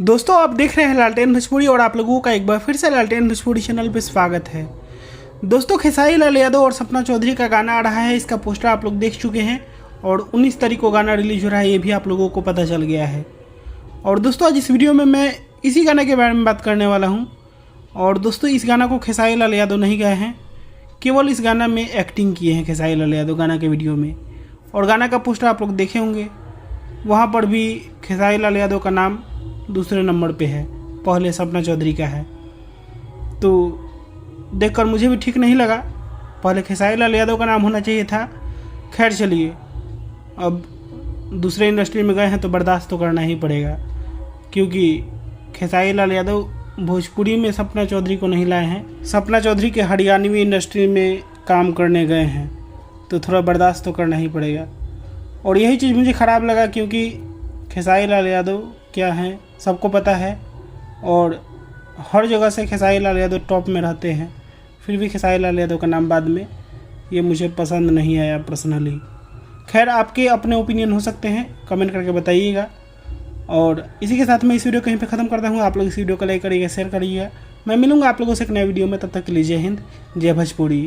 दोस्तों आप देख रहे हैं लालटेन भोजपुरी और आप लोगों का एक बार फिर से लालटेन भोजपुरी चैनल पे स्वागत है। दोस्तों खेसारी लाल यादव और सपना चौधरी का गाना आ रहा है, इसका पोस्टर आप लोग देख चुके हैं और 19 तारीख को गाना रिलीज हो रहा है, ये भी आप लोगों को पता चल गया है। और दोस्तों आज इस वीडियो में मैं इसी गाने के बारे में बात करने वाला हूँ। और दोस्तों इस गाना को खेसारी लाल यादव नहीं गाए हैं, केवल इस गाना में एक्टिंग किए हैं खेसारी लाल यादव गाना के वीडियो में। और गाना का पोस्टर आप लोग देखे होंगे, वहाँ पर भी खेसारी लाल यादव का नाम दूसरे नंबर पे है, पहले सपना चौधरी का है। तो देखकर मुझे भी ठीक नहीं लगा, पहले खेसारी लाल यादव का नाम होना चाहिए था। खैर चलिए, अब दूसरे इंडस्ट्री में गए हैं तो बर्दाश्त तो करना ही पड़ेगा, क्योंकि खेसारी लाल यादव भोजपुरी में सपना चौधरी को नहीं लाए हैं। सपना चौधरी के हरियाणवी इंडस्ट्री में काम करने गए हैं, तो थोड़ा बर्दाश्त तो करना ही पड़ेगा। और यही चीज़ मुझे ख़राब लगा, क्योंकि खेसारी लाल यादव क्या हैं सबको पता है और हर जगह से खेसारी लाल यादव टॉप में रहते हैं, फिर भी खेसारी लाल यादव का नाम बाद में, ये मुझे पसंद नहीं आया पर्सनली। खैर आपके अपने ओपिनियन हो सकते हैं, कमेंट करके बताइएगा। और इसी के साथ मैं इस वीडियो कहीं पे ख़त्म करता हूँ। आप लोग इस वीडियो को लाइक करिएगा, शेयर करिएगा। मैं मिलूँगा आप लोगों से एक नए वीडियो में, तब तक के लिए जय हिंद, जय भोजपुरी।